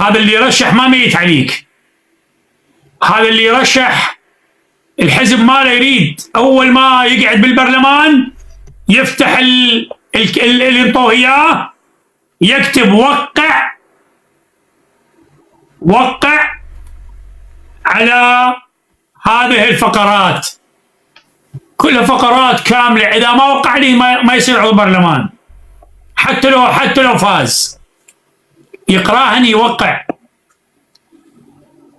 هذا اللي يرشح ما ميت عليك. هذا اللي يرشح الحزب ماله يريد اول ما يقعد بالبرلمان يفتح اللي انطوه اياه، يكتب وقع على هذه الفقرات، كلها فقرات كامله، اذا ما وقع عليه ما يصير عضو برلمان، حتى لو فاز يقراهن يوقع.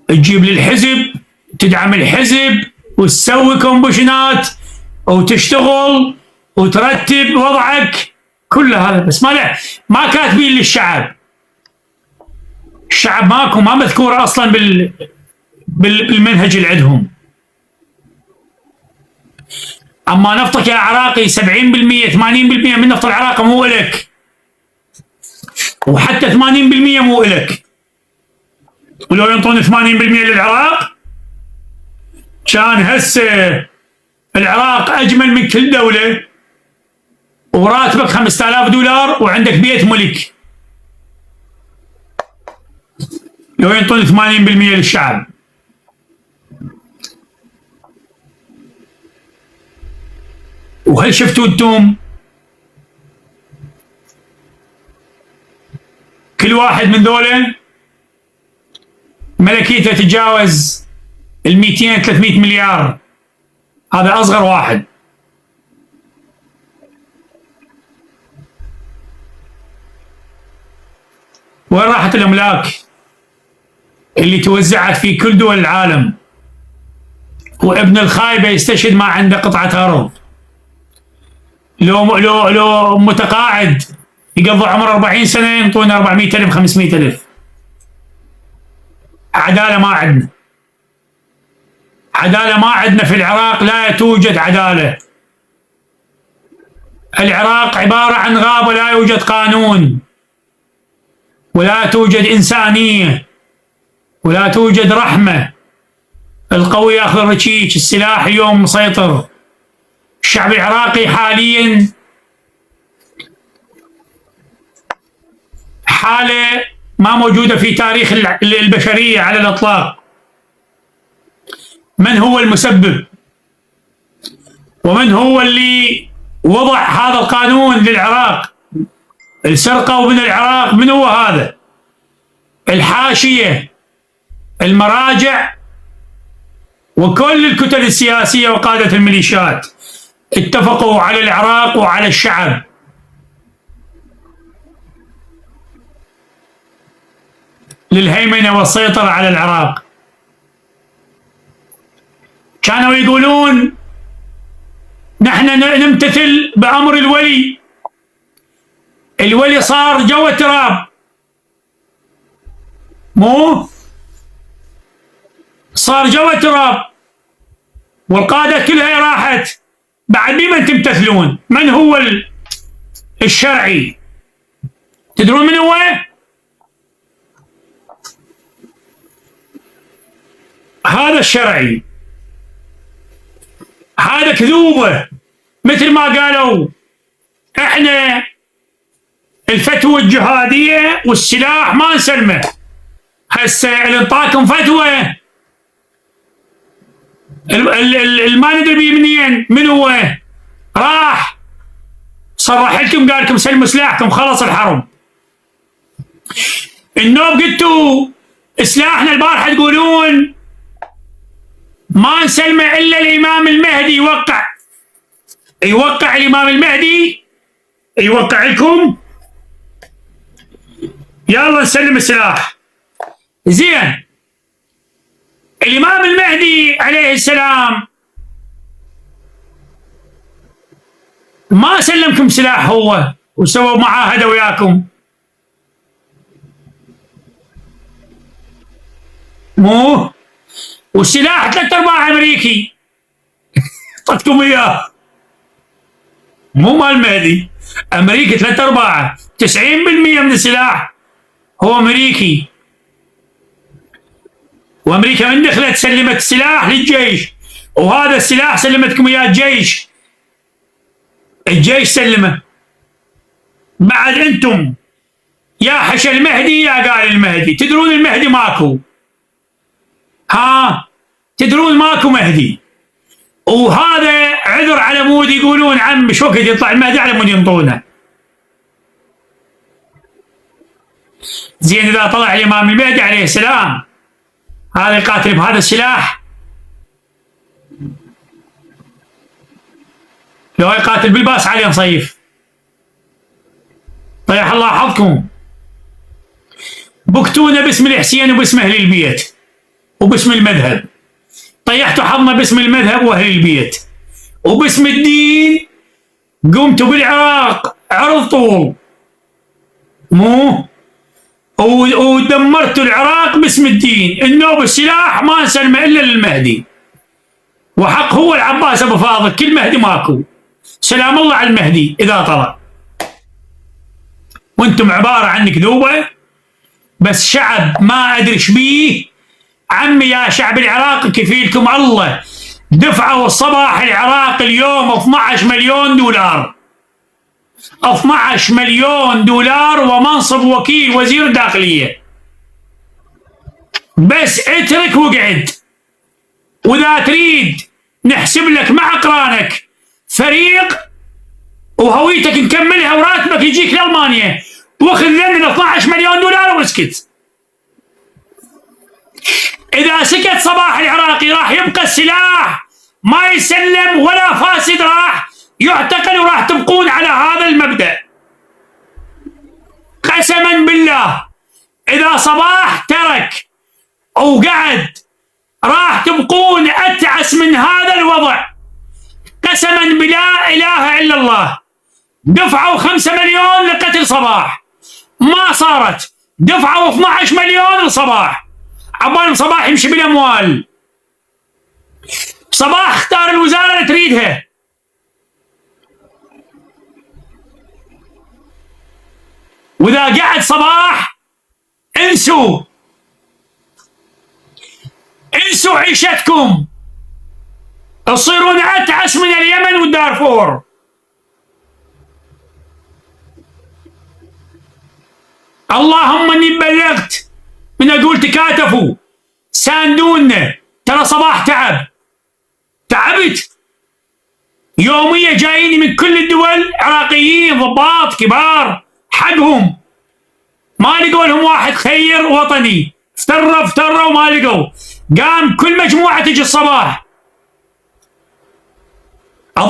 تجيب للحزب، تدعم الحزب وتسوي كومبوشنات وتشتغل وترتب وضعك، كل هذا بس ما كاتبين للشعب. الشعب ما مذكور اصلا بالمنهج اللي عندهم. اما نفطك يا عراقي 70% 80% من نفط العراق مو الك، وحتى 80% مو الك. ولو ينطون 80% للعراق كان هسه العراق اجمل من كل دوله، وراتبك 5000 دولار وعندك بيت ملك. لو ينطون 80% للشعب. وهل شفتوا انتم كل واحد من ذولا ملكيته تتجاوز 200 300 مليار؟ هذا اصغر واحد. وين راحت الاملاك اللي توزعت في كل دول العالم؟ وابن الخايبه يستشهد ما عنده قطعه ارض. لو متقاعد يقضي عمره 40 سنه ينطونا 400,000 500,000. عداله ما عندنا. عداله ما عندنا في العراق، لا توجد عداله. العراق عباره عن غابه، لا يوجد قانون، ولا توجد انسانيه، ولا توجد رحمه. القوي ياخذ الرشيش، السلاح اليوم مسيطر. الشعب العراقي حاليا حالة ما موجودة في تاريخ البشرية على الإطلاق. من هو المسبب؟ ومن هو اللي وضع هذا القانون للعراق؟ السرقة ومن العراق. من هو هذا؟ الحاشية، المراجع، وكل الكتل السياسية وقادة الميليشيات اتفقوا على العراق وعلى الشعب. للهيمنة والسيطرة على العراق. كانوا يقولون نحن نمتثل بأمر الولي. الولي صار جوا التراب، مو صار جوا التراب، والقادة كلها راحت. بعد بمن تمتثلون؟ من هو الشرعي؟ تدرون من هو؟ هذا الشرعي. هذا كذوبة. مثل ما قالوا احنا الفتوى الجهادية والسلاح ما نسلمه. هسه اللي انطاكم فتوى ما ندري بيه منين. من هو؟ راح صرح لكم قال لكم سلموا سلاحكم، خلص الحرب. النوب قلتوا سلاحنا البارحه تقولون ما نسلمه الا الامام المهدي يوقع الامام المهدي يوقع لكم، يلا نسلم السلاح. زين، الامام المهدي عليه السلام ما سلمكم سلاح هو وسووا معاهده وياكم، مو؟ والسلاح 3/4 امريكي اعطتكم اياه، مو مال المهدي. امريكا 3/4 90% من السلاح هو امريكي. وامريكا من دخلت سلمت سلاح للجيش، وهذا السلاح سلمتكم اياه الجيش سلمه. بعد انتم يا حشى المهدي يا قال المهدي. تدرون المهدي ماكو، تدرون ماكو مهدي. وهذا عذر على مود يقولون عم شو وقت يطلع المهدي على مود ينطونه. زين اذا طلع الامام المهدي عليه السلام هذا يقاتل بهذا السلاح لو يقاتل بالباس عليه نصيف. طيح الله حظكم، بكتونا باسم الحسين وباسم اهل البيت وباسم المذهب، طيحتوا حظنا باسم المذهب واهل البيت وباسم الدين. قمتوا بالعراق عرض طول مو ودمرتوا العراق باسم الدين. النوب السلاح ما نسلمه الا للمهدي، وحق هو العباس ابو فاضل، كل مهدي ماكو. سلام الله على المهدي اذا طلع. وانتم عباره عن كذوبه بس شعب ما ادري ايش بيه. عمي يا شعب العراق كفيلكم الله، دفعوا الصباح العراق اليوم 12 مليون دولار، 12 مليون دولار ومنصب وكيل وزير داخليه. بس اترك وقعد، واذا تريد نحسب لك مع اقرانك فريق وهويتك نكملها وراتبك يجيك لالمانيا، واخذ لنا 12 مليون دولار واسكت. اذا سكت صباح العراقي راح يبقى السلاح ما يسلم ولا فاسد راح يعتقل، وراح تبقون على هذا المبدأ. قسما بالله اذا صباح ترك وقعد راح تبقون اتعس من هذا الوضع. قسما بلا اله الا الله. دفعوا 5 مليون لقتل صباح ما صارت، دفعوا 12 مليون لصباح عبال صباح يمشي بالاموال. صباح اختار الوزاره اللي تريدها. واذا قعد صباح انسوا عيشتكم، تصيرون اتعس من اليمن والدارفور. اللهم اني بلغت من اقول تكاتفوا ساندونا. ترى صباح تعبت يوميا، جايين من كل الدول عراقيين ضباط كبار حقهم، ما لقوا لهم واحد خير وطني. افتروا وما لقوا، قام كل مجموعه تجي الصباح.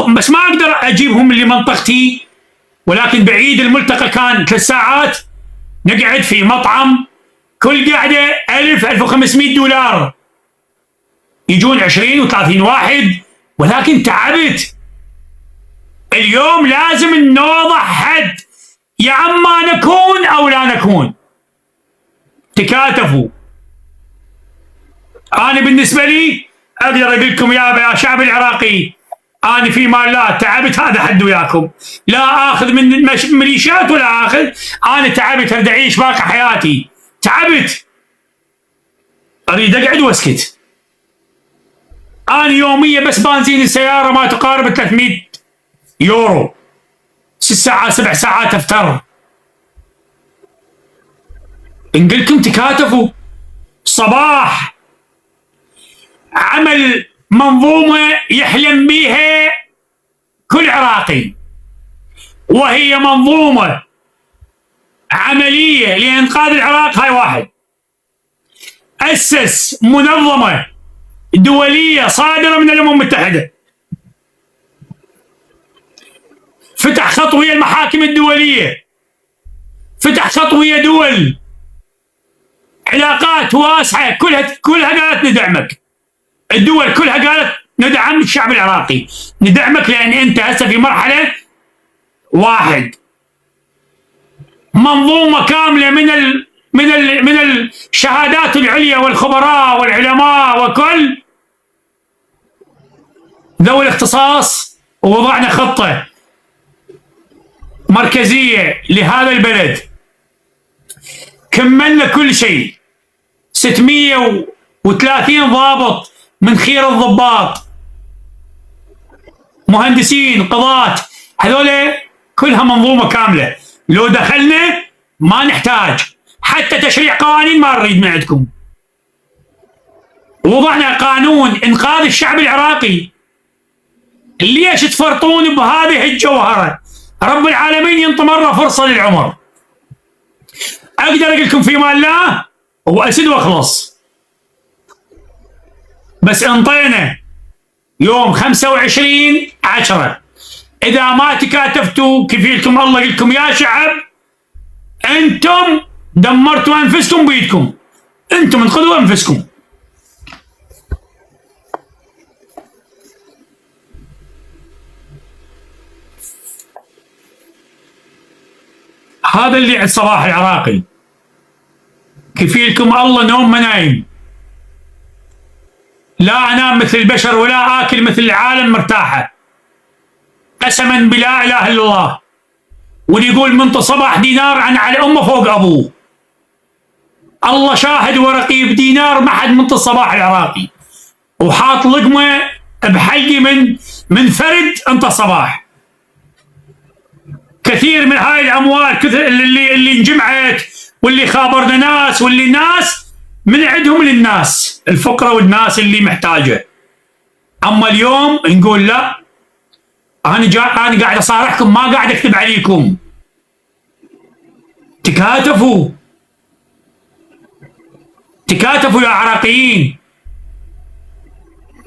بس ما اقدر اجيبهم لمنطقتي، ولكن بعيد الملتقى كان 3 ساعات نقعد في مطعم، كل قعده 1500 دولار، يجون 20 و30 واحد. ولكن تعبت. اليوم لازم نوضح حد، يا اما نكون او لا نكون. تكاتفوا. انا بالنسبه لي اقدر اقول لكم يا شعب العراقي، انا في مال لا تعبت، هذا حد وياكم، لا اخذ من ميليشيات ولا اخذ. انا تعبت، اريد اعيش باقي حياتي، تعبت، اريد اقعد واسكت. انا يوميا بس بنزين السياره ما تقارب 300 يورو، 6 ساعات 7 ساعات افتر. نقول لكم تكاتفوا. صباح عمل منظومه يحلم بها كل عراقي، وهي منظومه عمليه لانقاذ العراق. هاي واحد اسس منظمه دوليه صادره من الامم المتحده، فتح خط ويا المحاكم الدوليه، فتح خط ويا دول، علاقات واسعه، كلها قالت ندعمك. الدول كلها قالت ندعم الشعب العراقي، ندعمك لان انت هسه في مرحله واحد. منظومه كامله من الشهادات العليا والخبراء والعلماء وكل ذوي الاختصاص، ووضعنا خطه مركزيه لهذا البلد. كملنا كل شيء، 630 ضابط من خير الضباط، مهندسين، قضاة، هذول كلها منظومه كامله. لو دخلنا ما نحتاج حتى تشريع قوانين، ما نريد من عندكم. وضعنا قانون انقاذ الشعب العراقي. ليش تفرطون بهذه الجوهره؟ رب العالمين ينطي مره فرصه للعمر. اقدر اقول لكم في مال الله واسد واخلص، بس انطينا يوم 25/10 اذا ما تكاتفتوا كفيلكم الله لكم يا شعب، انتم دمرتوا انفسكم بيدكم، انتم انقذوا انفسكم. هذا اللي عند صباح العراقي، كفيلكم الله نوم ما نايم، لا انام مثل البشر ولا اكل مثل العالم مرتاحه، قسما بلا اله الا الله. واللي يقول منطق صباح دينار عن على امه فوق ابوه، الله شاهد ورقيب، دينار ما حد منطق صباح العراقي، وحاط لقمه بحلقي من فرد انت صباح. كثير من هاي الاموال كثر اللي انجمعت، واللي خابرنا ناس، واللي ناس من عندهم للناس الفقراء والناس اللي محتاجه. اما اليوم نقول لا، انا قاعد اصارحكم، ما قاعد اكتب عليكم. تكاتفوا يا عراقيين،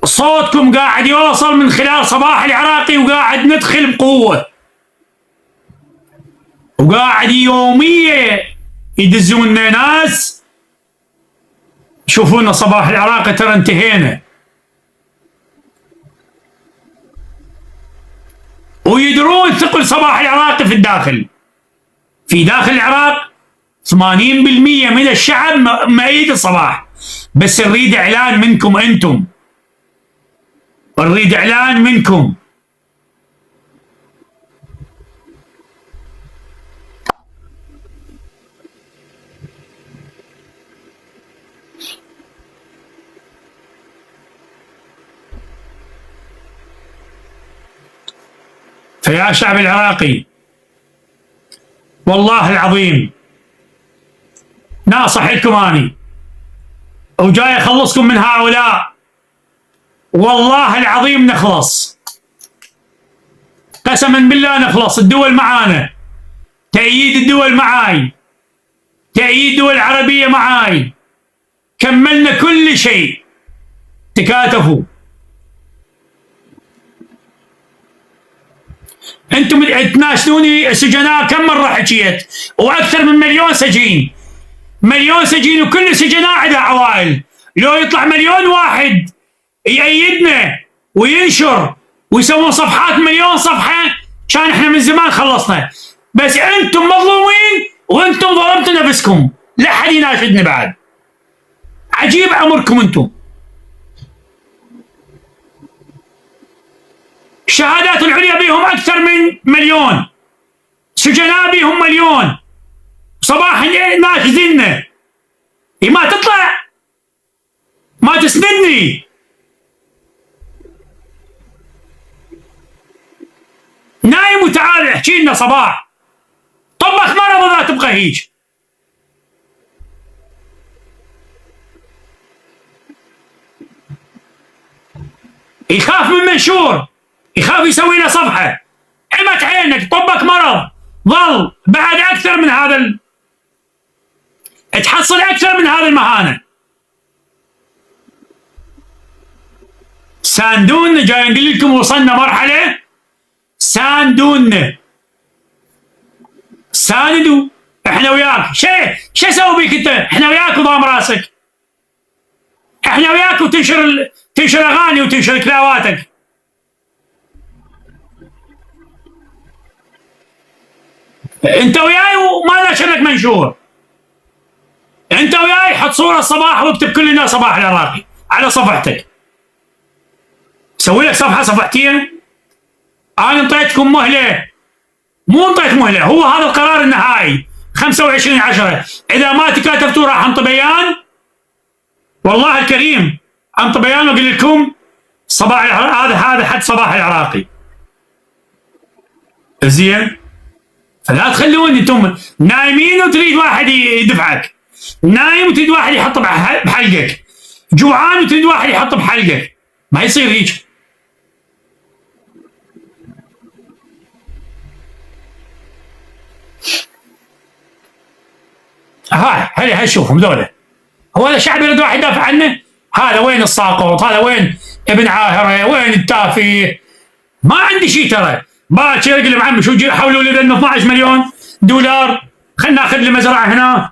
صوتكم قاعد يوصل من خلال صباح العراقي، وقاعد ندخل بقوه، وقاعد يوميا يدزون لنا ناس. شوفونا صباح العراقي ترى انتهينا، ويدرون ثقل صباح العراقي في الداخل. في داخل العراق 80% من الشعب مؤيد الصباح، بس نريد اعلان منكم انتم، نريد اعلان منكم. فيا شعب العراقي، والله العظيم ناصح لكم اني، وجاي اخلصكم من هؤلاء. والله العظيم نخلص، قسما بالله نخلص. الدول معانا، تأييد الدول معاي، تأييد الدول العربية معاي، كملنا كل شيء. تكاتفوا. انتم تناشدوني سجناء، كم مره حكيت، واكثر من مليون سجين، مليون سجين، وكل سجناء عندها عوائل. لو يطلع مليون واحد يأيدنا وينشر ويسوون صفحات، مليون صفحه، كان احنا من زمان خلصنا. بس انتم مظلومين، وانتم ظلمتوا نفسكم، لا حد يناشدنا بعد. عجيب امركم انتم. الشهادات العليا بيهم اكثر من مليون، سجناء بيهم مليون، صباح ناشديننا. ما تطلع، ما تسندني. نايم وتعال احكي لنا صباح، طبخ مرض اذا تبقى هيج. يخاف من منشور، يخاف يسوي له صفحه. عمت عينك، طبك مرض، ظل بعد اكثر من هذا تحصل اكثر من هذا المهانه. ساندونا، جاي نقول لكم وصلنا مرحله، ساندونا، ساندوا. احنا وياك. شو اسوي بيك انت؟ احنا وياك وضام راسك، احنا وياك، وتنشر اغاني وتنشر كلاواتك. انت وياي وما نشر لك منشور. انت وياي حط صوره صباح واكتب كلنا صباح العراقي على صفحتك. سوي لك صفحه صفحتين. انا انطيتكم مهله، مو انطيت مهله، هو هذا القرار النهائي 25/10. اذا ما تكاتفتوا راح انطي بيان، والله الكريم انطي بيان واقول لكم صباح هذا حد صباح العراقي. زين، فلا تخلون انتم نايمين وتريد واحد يدفعك، نايم وتريد واحد يحط بحلقك، جوعان وتريد واحد يحط بحلقك. ما يصير هيك. هاي شوفهم ذولا، هو هذا شعب يريد واحد يدافع عنه؟ هذا وين الساقط؟ هذا وين ابن عاهره؟ وين التافه؟ ما عندي شيء ترى. باكر اقول عمي شو حولوا لي 12 مليون دولار، خلنا ناخذ لي مزرعه هنا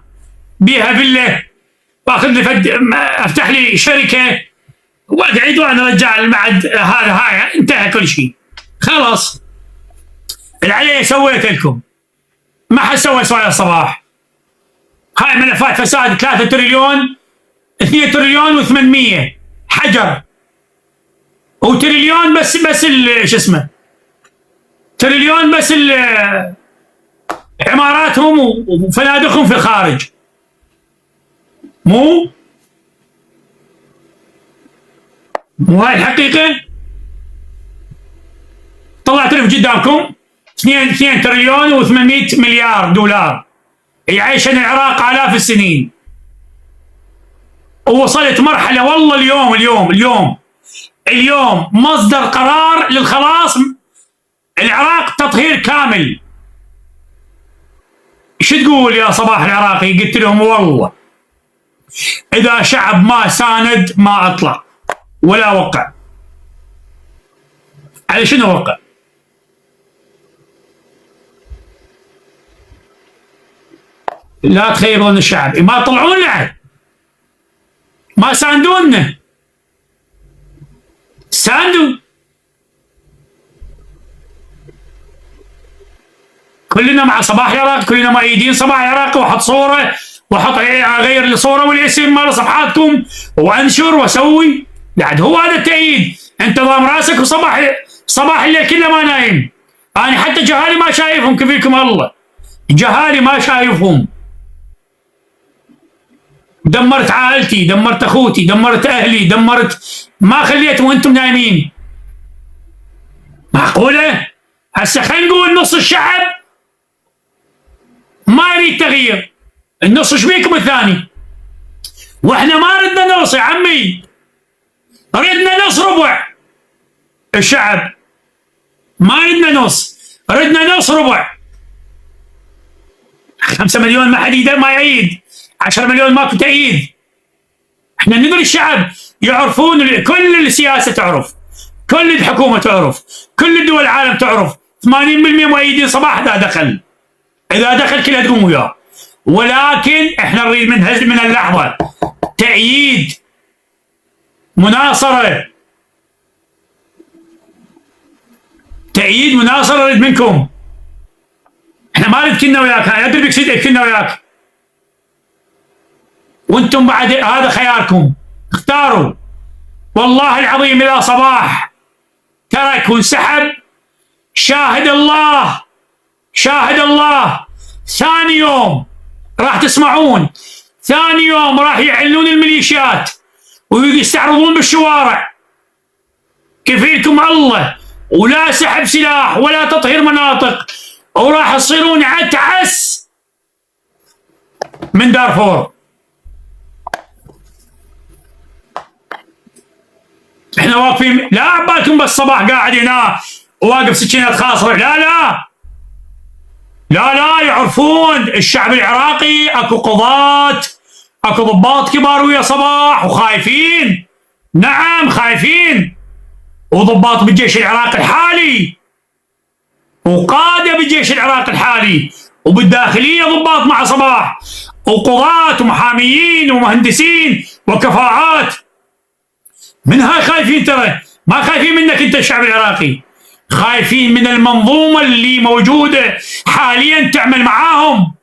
بيها فيلا، واخذ لي افتح لي شركه واقعد وانا ارجع المعد. هاي انتهى كل شيء خلاص. اللي علي سويت لكم، ما حد سوى سوايا الصباح. هاي ملفات فساد 3 تريليون 2 تريليون و800 حجر، وتريليون بس شو اسمه، تريليون بس عماراتهم وفنادقهم في الخارج. مو هاي الحقيقة. طلعت لكم قدامكم 2 تريليون و800 مليار دولار يعيشن العراق آلاف السنين. ووصلت مرحلة والله اليوم مصدر قرار للخلاص العراق تطهير كامل. شو تقول يا صباح العراقي؟ قلت لهم والله إذا شعب ما ساند ما أطلع ولا وقع. على شنو وقع؟ لا تخيبون الشعب، ما طلعون لعب، ما ساندونا، ساندوا. كلنا مع صباح العراق، كلنا مؤيدين صباح العراق، وحط صوره وحط اغير الصوره والاسم مال صفحاتكم وانشر واسوي. بعد هو هذا التأييد. انت ضام راسك صباح الليل كله ما نايم. انا حتى جهالي ما شايفهم، كفيكم الله، جهالي ما شايفهم. دمرت عائلتي، دمرت اخوتي، دمرت اهلي، ما خليتهم وانتم نايمين. معقوله؟ هسه خلينا نقول نص الشعب ما يريد تغيير، النص ايش بيكم الثاني؟ واحنا ما ردنا نص يا عمي، ردنا نص ربع. الشعب ما ردنا نص، ردنا نص ربع. 5 مليون ما حد ما يعيد، 10 مليون ماكو تأييد. احنا ندري الشعب يعرفون، كل السياسه تعرف، كل الحكومه تعرف، كل دول العالم تعرف 80% مؤيدين صباح اذا دخل كلها تقوم وياه. ولكن احنا نريد من اللحظه تأييد، مناصره، تأييد مناصره نريد منكم. احنا ما نريد كنا وياك، انا ادري بك كنا وياك، وانتم بعد هذا خياركم، اختاروا. والله العظيم اذا صباح ترك وانسحب، شاهد الله ثاني يوم راح تسمعون، ثاني يوم راح يعلنون الميليشيات ويستعرضون بالشوارع. كفيلكم الله، ولا سحب سلاح ولا تطهير مناطق، وراح تصيرون عتعس من دارفور. احنا واقفين، لا عبالكم بس صباح قاعد هنا وواقف سكينات خاصره، لا يعرفون الشعب العراقي. اكو قضاة، اكو ضباط كبار ويا صباح وخايفين، نعم خايفين، وضباط بالجيش العراقي الحالي، وقادة بالجيش العراقي الحالي، وبالداخلية ضباط مع صباح، وقضاة ومحاميين ومهندسين وكفاءات. من هاي خايفين ترى، ما خايفين منك انت الشعب العراقي، خايفين من المنظومة اللي موجودة حاليا تعمل معاهم.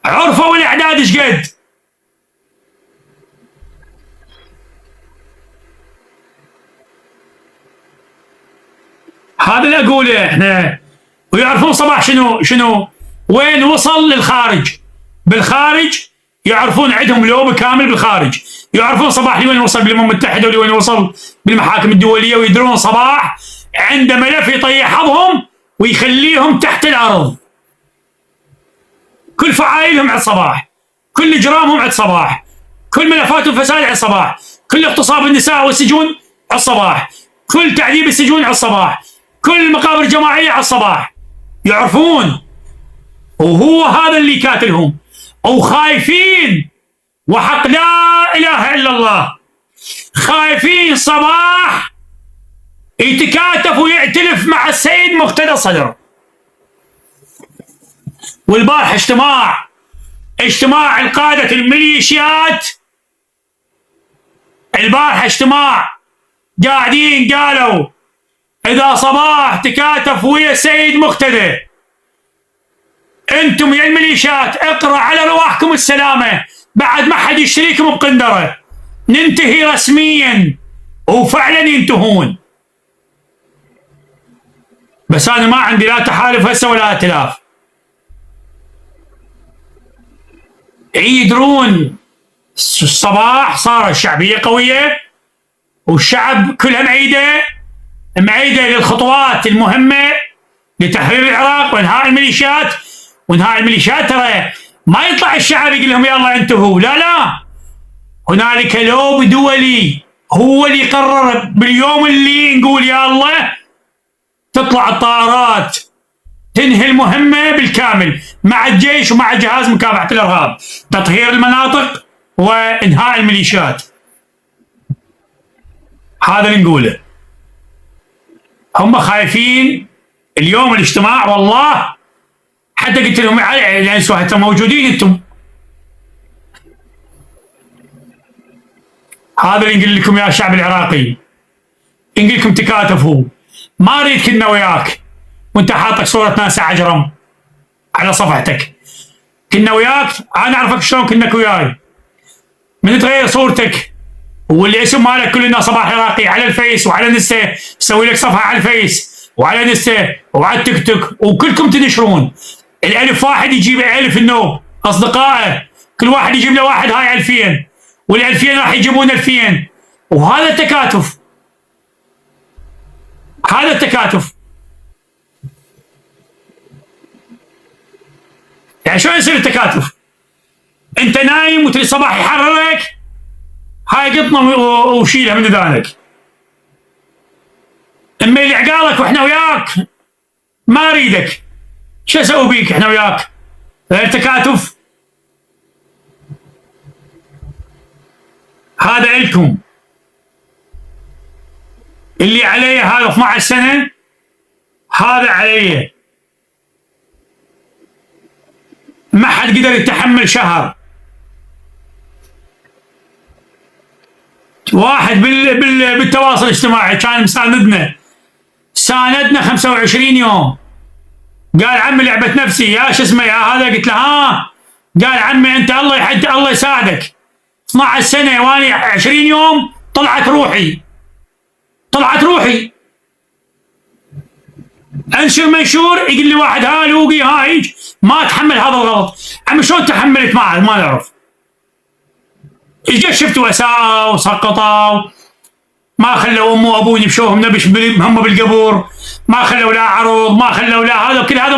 عرفوا الاعداد ايش قد. هذا اللي اقوله احنا. ويعرفون صباح شنو وين وصل للخارج، بالخارج يعرفون، عندهم لوب كامل بالخارج، يعرفون صباح لوين وصل بالامم المتحده ولوين وصل بالمحاكم الدوليه، ويدرون صباح عنده ملف يطيح حظهم ويخليهم تحت الارض. كل فعايلهم على الصباح، كل اجرامهم على الصباح، كل ملفات الفساد على الصباح، كل اغتصاب النساء والسجون على الصباح، كل تعذيب السجون على الصباح، كل المقابر الجماعيه على الصباح. يعرفون، وهو هذا اللي كاتلهم، او خايفين وحق لا اله الا الله، خايفين صباح يتكاتف ويعتلف مع السيد مقتدى صدر. والبارح اجتماع القادة الميليشيات، البارح اجتماع قاعدين قالوا اذا صباح تكاتف ويا السيد مقتدى، انتم يا الميليشيات اقرا على رواحكم السلامه، بعد ما حد يشتريكم بقندره، ننتهي رسميا. وفعلا ينتهون. بس انا ما عندي لا تحالف هسه ولا ائتلاف. يدرون الصباح صار الشعبيه قويه، والشعب كلها معيده للخطوات المهمه لتحرير العراق وانهاء الميليشيات. وانهاء الميليشيات ترى ما يطلع الشعب يقول لهم يلا انتهوا، لا، هنالك لوب دولي هو اللي يقرر باليوم اللي نقول يا الله تطلع الطائرات تنهي المهمه بالكامل مع الجيش ومع جهاز مكافحه الارهاب، تطهير المناطق وانهاء الميليشيات. هذا اللي نقوله. هم خايفين اليوم الاجتماع، والله حتى قلت لهم يعني انتم موجودين انتم. هذا اللي نقول لكم يا الشعب العراقي، نقول لكم تكاتفوا. ما اريد كنا وياك وانت حاطك صوره ناس عجرم على صفحتك. كنا وياك، انا اعرفك شلون كنك وياي. من تغير صورتك والاسم مالك كلنا صباح عراقي على الفيس وعلى نسته، سوي لك صفحه على الفيس وعلى نسته وعلى التيك توك، وكلكم تنشرون. الالف واحد يجيب الف النوب اصدقائه، كل واحد يجيب له واحد، هاي 2000 وال2000 راح يجيبون 2000. وهذا التكاتف، هذا التكاتف. يعني شلون يصير التكاتف؟ انت نايم وتريد صباح يحررك، هاي قطنه وشيلها من اذانك. اما اللي عقالك واحنا وياك ما اريدك، شو اسوي بيك احنا وياك؟ غير تكاتف. هذا الكم اللي علي، هذا 12 سنه، هذا علي. ما حد قدر يتحمل شهر. واحد بالتواصل الاجتماعي كان مساندنا، ساندنا 25 يوم. قال عمي لعبة نفسي يا شو اسمه يا هذا، قلت له ها، قال عمي انت الله يساعدك، 12 سنه واني 20 يوم طلعت روحي. انشر منشور يقول لي واحد ها لوقي هاي ما اتحمل هذا الغلط. عمي شلون تحملت؟ ما نعرف. شفتوا اساءوا وسقطوا، ما خلوا امه وابوه يمشوهم نبش هم بالقبور، ما خلوا لا عروض، ما خلوا لا هذا، كل هذا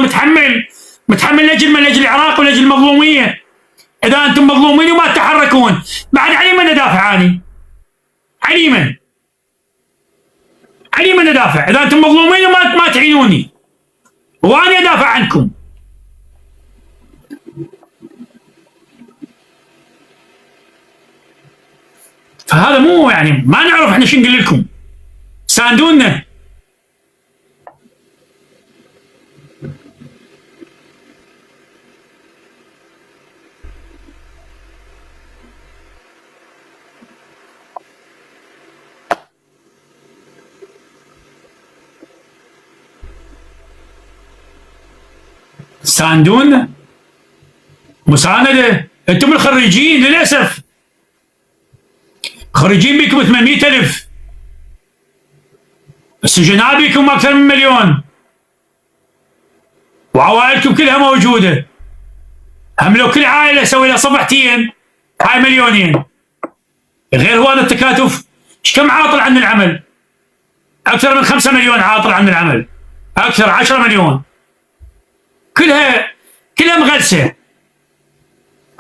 متحمل لاجل العراق ولاجل المظلوميه. اذا انتم مظلومين وما تتحركون، بعد علي من ادافع عني؟ علي من ادافع؟ اذا انتم مظلومين وما تعينوني وانا ادافع عنكم. فهذا مو يعني ما نعرف احنا شو نقول لكم، ساندونا. ساندونا مساندة. انتم الخريجين للاسف خريجين بيكم 800,000، السجناء بيكم اكثر من 1,000,000، وعوائلكم كلها موجوده. هم لو كل عائله سوي لها صفحتين هاي 2,000,000. غير هذا التكاتف، ايش كم عاطل عن العمل؟ اكثر من 5 مليون عاطل عن العمل، اكثر 10 مليون، كلها مغلسه.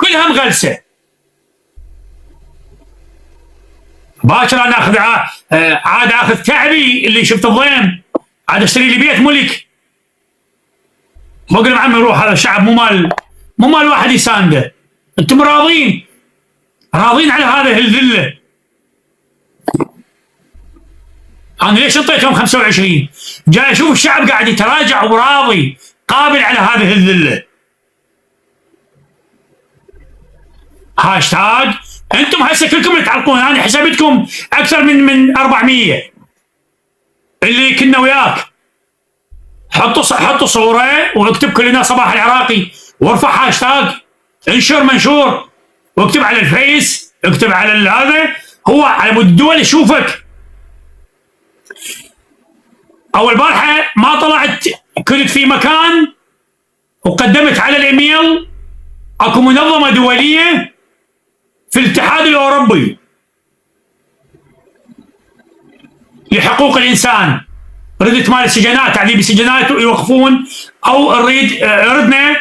كلها مغلسه. باكر انا اخذ عاد اخذ تعبي اللي شفت الضيم، عاد اشتري لي بيت ملك. بقول عمي روح، هذا الشعب مو مال واحد يسانده. انتم راضين على هذه الذله. انا ليش انطيتهم 25؟ جاي اشوف الشعب قاعد يتراجع وراضي قابل على هذه الذله. هاشتاج انتم هسه كلكم اللي تعرقون، انا حسبتكم اكثر من 400 اللي كنا وياك. حطوا صوره واكتب كلنا صباح العراقي وارفع هاشتاج، انشر منشور واكتب على الفيس، اكتب على هذا، هو على مود الدول يشوفك. اول بارحه ما طلعت، كنت في مكان وقدمت على الايميل اكو منظمه دوليه في الاتحاد الاوروبي لحقوق الانسان، ردت مال السجنات، تعذيب السجنات يوقفون، او ردنا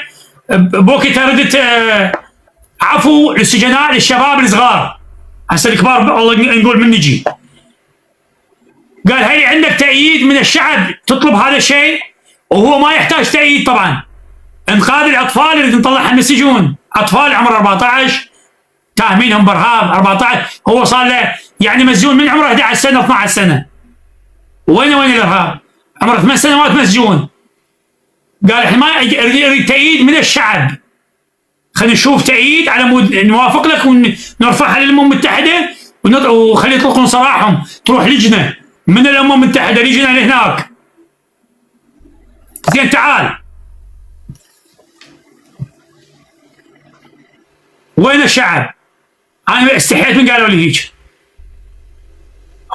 بوقتها ردت عفو للسجناء للشباب الصغار، هسه الكبار والله نقول من نجي. قال هي عندك تأييد من الشعب تطلب هذا الشيء، وهو ما يحتاج تأييد طبعا. انقاذ الاطفال اللي نطلعهم من السجون، اطفال عمر 14 تاهمينهم بارهاب، 14 هو صار له يعني مسجون من عمره 11 سنه 12 سنه. وين الارهاب؟ عمره 8 سنوات مسجون. قال احنا ما اريد تأييد من الشعب، خلينا نشوف تأييد على مود نوافق لك ونرفعها للامم المتحده وخلي يطلقون سراحهم، تروح لجنه من الامم المتحده، لجنه لهناك. زين تعال، وين الشعب؟ انا استحيت من قالوا لي هيك.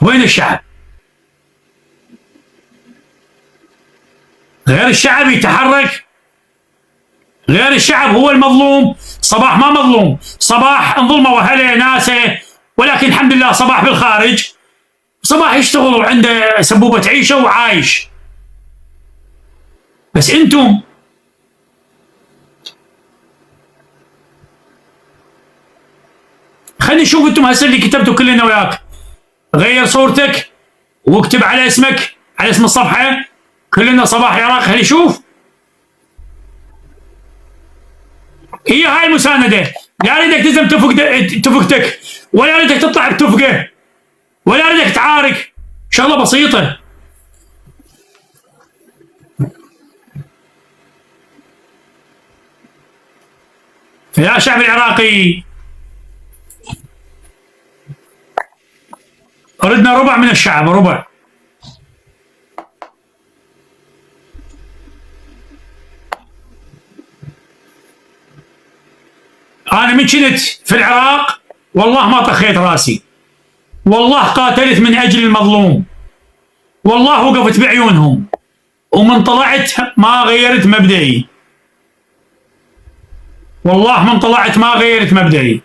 وين الشعب؟ غير الشعب يتحرك، غير الشعب هو المظلوم. صباح ما مظلوم، صباح انظلموا واهله ناسه، ولكن الحمد لله صباح بالخارج، صباح يشتغل وعنده سبوبه عيشه وعايش. بس انتم خلينا نشوف. انتم هسه اللي كتبتوا كلنا وياك، غير صورتك واكتب على اسمك، على اسم الصفحه كلنا صباح العراق. خلينا نشوف. هي هاي المسانده، لا اريدك تلزم تفقتك، ولا اريدك تطلع بتفقه، ولا اريدك تعارك، شغله بسيطه. يا شعب العراقي، ردنا ربع من الشعب، ربع. أنا من كنت في العراق والله ما طخيت راسي، والله قاتلت من أجل المظلوم، والله وقفت بعيونهم، ومن طلعت ما غيرت مبدئي، والله من طلعت ما غيرت مبدئي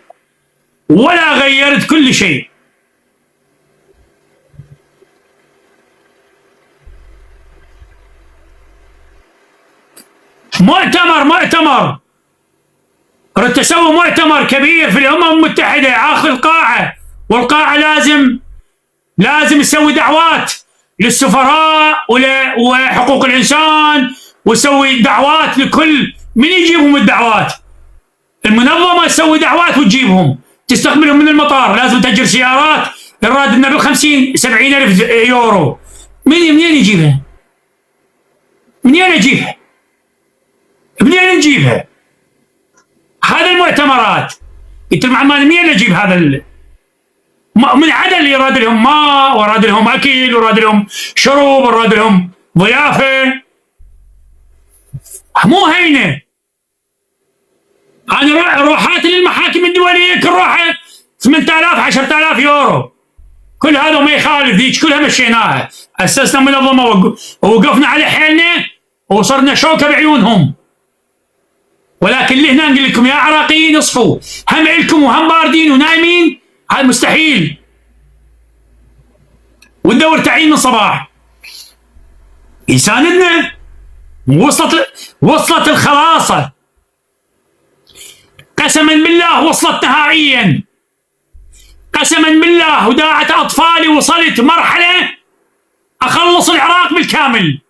ولا غيرت كل شيء. مؤتمر ردت اسوي مؤتمر كبير في الامم المتحده، اخذ القاعه، والقاعه لازم تسوي دعوات للسفراء وحقوق الانسان، وتسوي دعوات لكل من يجيبهم الدعوات. المنظمه تسوي دعوات وتجيبهم، تستقبلهم من المطار، لازم تأجر سيارات الراد لنا بال50 70 الف يورو. منين يجيبها؟ منين اجيبها؟ منين نجيبها؟ هذا المؤتمرات قلت لهم عمان منين اجيب هذا من عدا اللي يراد لهم ماء، وراد لهم اكل، وراد لهم شرب، وراد لهم ضيافه. مو هينه. انا روحات للمحاكم الدوليه كل روحه 8000 10000 يورو، كل هذا ما يخالف، ذيك كلها مشيناها، اسسنا منظمه ووقفنا على حيلنا وصرنا شوكه بعيونهم. ولكن اللي هنا نقول لكم يا عراقيين اصحوا، هم إلكم وهم باردين ونايمين، هذا مستحيل. وندور تعيين من صباح يساندنا. وصلت الخلاصه. قسما بالله وصلت نهائيا، قسما بالله وداعت أطفالي، وصلت مرحلة أخلص العراق بالكامل،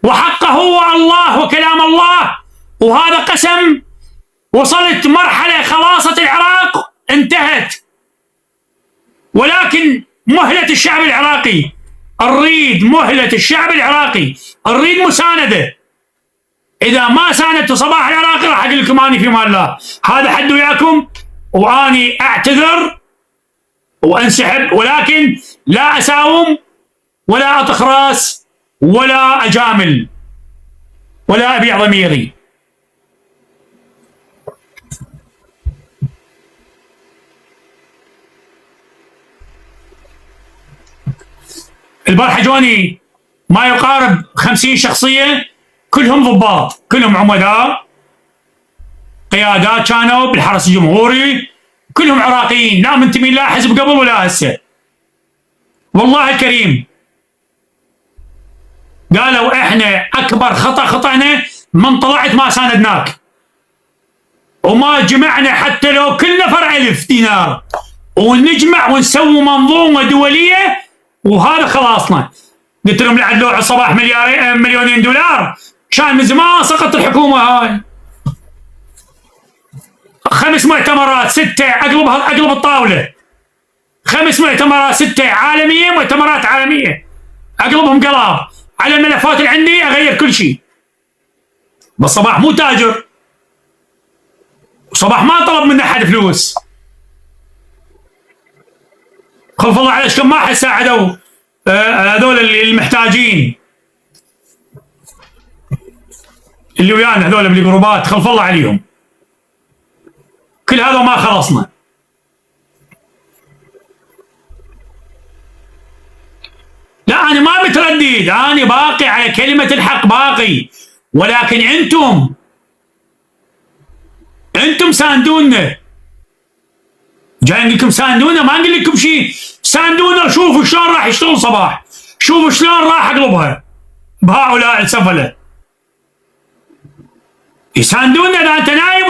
وحقه هو الله وكلام الله، وهذا قسم. وصلت مرحلة خلاصة العراق انتهت، ولكن مهلة الشعب العراقي، نريد مهلة الشعب العراقي، نريد مساندة. إذا ما ساندتوا صباح العراقي راح أقول لكم أني في مال الله. هذا حد وياكم، وأني أعتذر وأنسحب، ولكن لا أساوم ولا أطخ راس ولا أجامل ولا أبيع ضميري. البارحة جوني ما يقارب 50 شخصية، كلهم ضباط، كلهم عمداء، قيادات كانوا بالحرس الجمهوري، كلهم عراقيين، لا منتمين لا حزب قبل ولا هسه. والله الكريم قالوا احنا اكبر خطا خطأنا من طلعت ما ساندناك، وما جمعنا حتى لو كل نفر 1000 دينار، ونجمع ونسوي منظومه دوليه، وهذا خلاصنا. قلت لهم لعد لو على الصباح مليونين دولار كان من زمان سقط الحكومه هاي. 5 مؤتمرات 6 اقلب الطاوله، 5 مؤتمرات 6 عالميه، مؤتمرات عالميه اقلبهم قلاب على الملفات اللي عندي، اغير كل شيء. بس صباح مو تاجر، وصباح ما طلب من احد فلوس. خلف الله عليكم ما حد ساعدوا هذول المحتاجين اللي ويانا، هذول بالجروبات، خلف الله عليهم. كل هذا ما خلصنا. لا انا ما متردد، انا باقي على كلمة الحق باقي، ولكن انتم ساندونا. جاي نقول لكم ساندونا، ما نقول لكم شيء، ساندونا. شوفوا شلون راح يشتغل صباح، شوفوا شلون راح اقلبها بهؤلاء السفله. يساندونا اذا انت نايم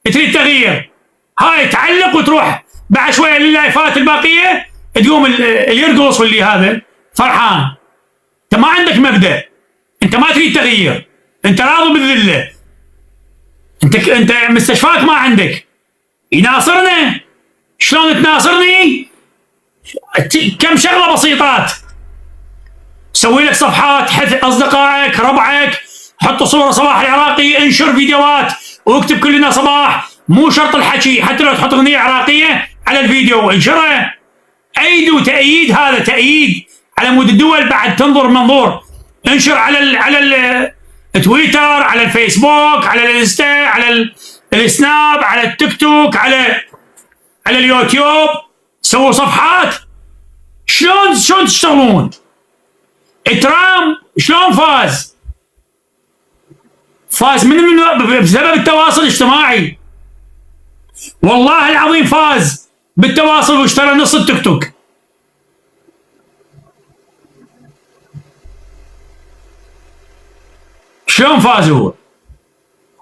وتريد تغيير، هاي تعلق وتروح بعد شويه للايفات الباقيه تقوم اللي يرقص واللي هذا فرحان. انت ما عندك مبدا، انت ما تريد تغيير، انت راضي بالذله، انت مستشفاك ما عندك. يناصرنا شلون تناصرني؟ كم شغله بسيطات، سوي لك صفحات، حث اصدقائك ربعك، حط صوره صباح العراقي، انشر فيديوهات، واكتب كلنا صباح، مو شرط الحكي، حتى لو تحط اغنيه عراقيه على الفيديو انشرها. ايدوا تأييد، هذا تأييد على مود الدول بعد تنظر منظور. انشر على التويتر، على الفيسبوك، على الانستا، على السناب، على التيك توك، على اليوتيوب، سووا صفحات. شلون تشتغلون؟ ترامب شلون فاز من بسبب التواصل الاجتماعي. والله العظيم فاز بالتواصل واشترى نص التيك توك. شلون فاز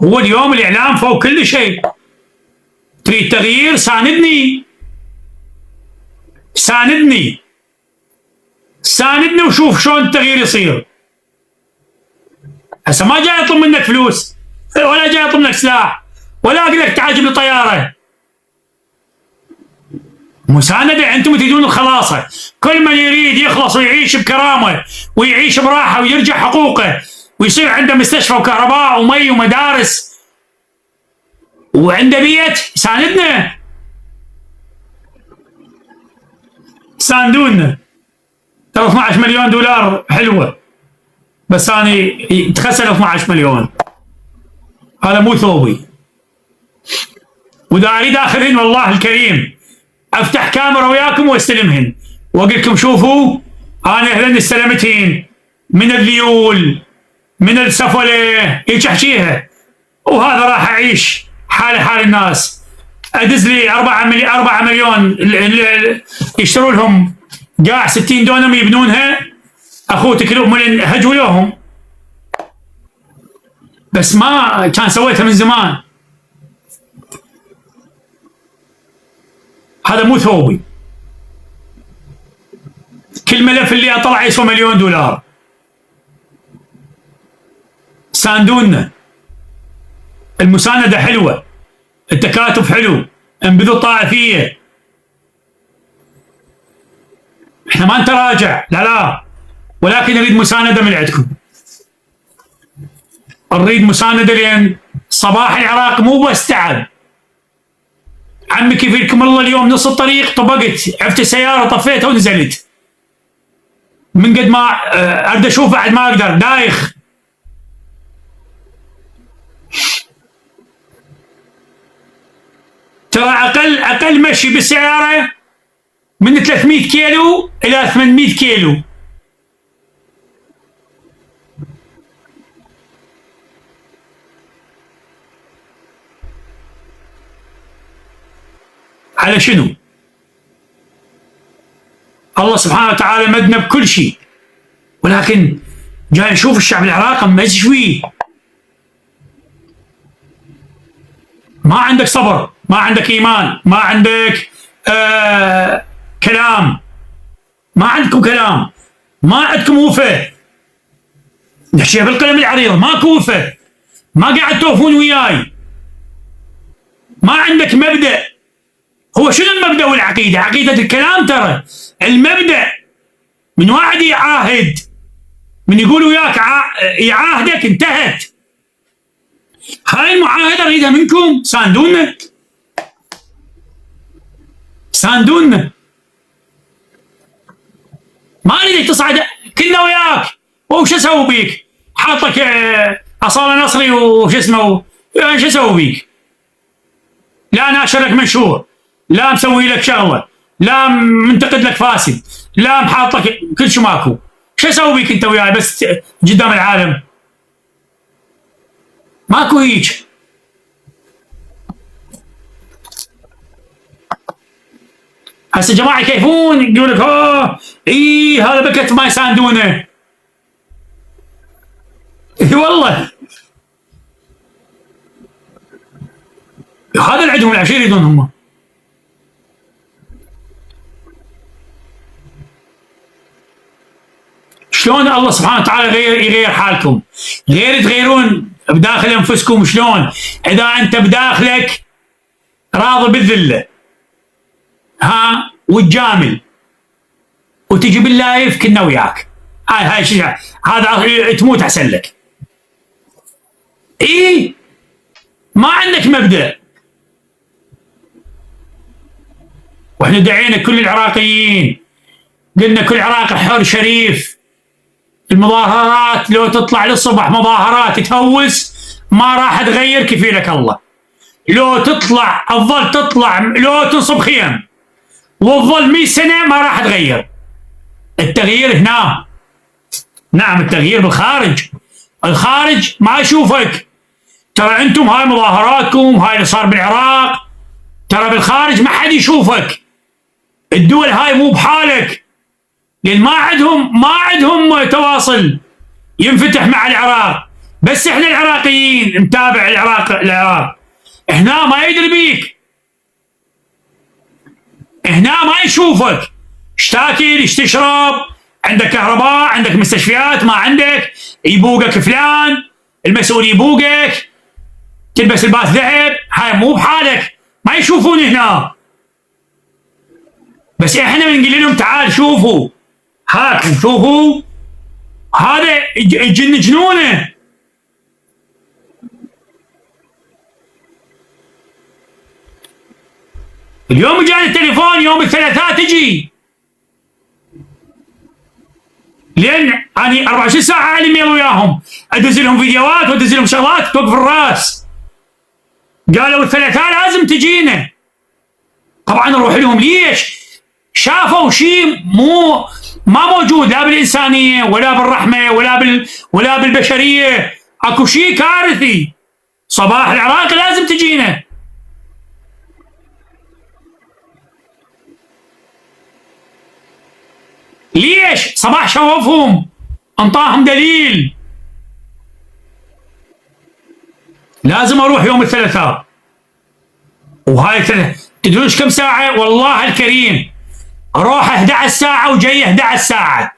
هو اليوم الاعلام فوق كل شيء. تريد تغيير؟ ساندني وشوف شلون التغيير يصير. هسه ما جاي يطلب منك فلوس، ولا جاي يطلب منك سلاح، ولا اقول لك تعال جيب لي طياره. مساندة. انتم تريدون الخلاصة. كل من يريد يخلص ويعيش بكرامة ويعيش براحة ويرجع حقوقه ويصير عنده مستشفى وكهرباء ومي ومدارس وعنده بيت، ساندونا. ترى 12 مليون دولار حلوة، بس أنا تخسر 12 مليون، هذا مو ثوبي. وإذا أريد آخذهن والله الكريم افتح كاميرا وياكم واستلمهن واقول لكم شوفوا انا اهلا استلمتهن من الذيول، من السفله، هيك احكيها. وهذا راح اعيش حال الناس، ادز لي 4 مليون يشتروا لهم قاع 60 دونم يبنونها، اخوتك تكلوا من هج وياهم. بس ما كان سويتها من زمان. هذا مو ثوبي. كل ملف اللي اطلع يسوى $1,000,000. ساندونا، المساندة حلوة، التكاتف حلو، انبذوا الطائفية. احنا ما نتراجع، لا، ولكن نريد مساندة من عندكم. نريد مساندة لأن صباح العراق مو بس تعب. عمي كيف لكم الله اليوم نص الطريق طبقت، عفت السيارة طفيتها ونزلت. من قد ما اريد اشوف بعد ما اقدر، دايخ. ترى اقل مشي بالسيارة من 300 كيلو الى 800 كيلو. على شنو؟ الله سبحانه وتعالى مدنا بكل شيء، ولكن جاي نشوف الشعب العراقي مزجوي. ما عندك صبر، ما عندك ايمان، ما عندك كلام، ما عندكم كلام، ما عندكم وفاء. نحكيها بالقلم العريض، ماكو وفاء، ما قاعد توفون وياي، ما عندك مبدأ. هو شنو المبدأ والعقيدة؟ عقيدة الكلام ترى، المبدأ من واحد يعاهد، من يقول وياك يعاهدك انتهت. هاي المعاهدة اريدها منكم، ساندونا ساندونا. ما اريدك تصعد، كلنا وياك، وش اسوي بيك؟ حاطك اصاله نصري وش اسمه، يعني شو اسوي بيك؟ لا ناشرك منشور، لا مسوي لك شغله، لا منتقد لك فاسد، لا محاط لك كل شيء ماكو. شو اسوي بيك انت وياي بس قدام العالم؟ ماكو هيك. هسه جماعه يكيفون يقول لك اي هذا بكت ما يساندونه. اي والله هذا اللي عندهم العشير يريدون هم. شلون الله سبحانه وتعالى يغير حالكم؟ غير تغيرون بداخل انفسكم. شلون؟ اذا انت بداخلك راضي بالذله وتجامل وتجي باللايف كنا وياك، هاي شيء هذا تموت احسن لك. اي ما عندك مبدأ. واحنا دعينا كل العراقيين، قلنا كل عراقي حر شريف. المظاهرات لو تطلع للصبح مظاهرات تهوس ما راح تغير، كفيلك الله. لو تطلع تظل تطلع، لو تنصب خيم وتظل 100 سنه ما راح تغير. التغيير هنا. نعم التغيير بالخارج. الخارج ما يشوفك. ترى انتم هاي مظاهراتكم، هاي اللي صار بالعراق، ترى بالخارج ما حد يشوفك. الدول هاي مو بحالك، لان ما عندهم تواصل ينفتح مع العراق. بس احنا العراقيين نتابع العراق. هنا ما يدري بيك، هنا ما يشوفك. ايش تاكل، ايش تشرب، عندك كهرباء، عندك مستشفيات، ما عندك، يبوقك فلان، المسؤول يبوقك، تلبس لباس ذهب. هاي مو بحالك، ما يشوفون هنا. بس احنا بنقول لهم تعال شوفوا، هاكم شوفوا، هذا جنونه. اليوم جاني التليفون يوم الثلاثاء تجي، لان اني 24 ساعه على الايميل وياهم، ادز لهم فيديوهات وادز لهم شغلات توقف الراس. قالوا الثلاثاء لازم تجينا. طبعا نروح لهم ليش؟ شافوا شيء ما موجود، لا بالانسانيه ولا بالرحمه ولا بالبشريه. اكو شيء كارثي. صباح العراق لازم تجينا. ليش؟ صباح شوفهم، انطاهم دليل. لازم اروح يوم الثلاثاء، وهاي تدرون ايش كم ساعة؟ والله الكريم روح 11 ساعة وجاي 11 ساعة.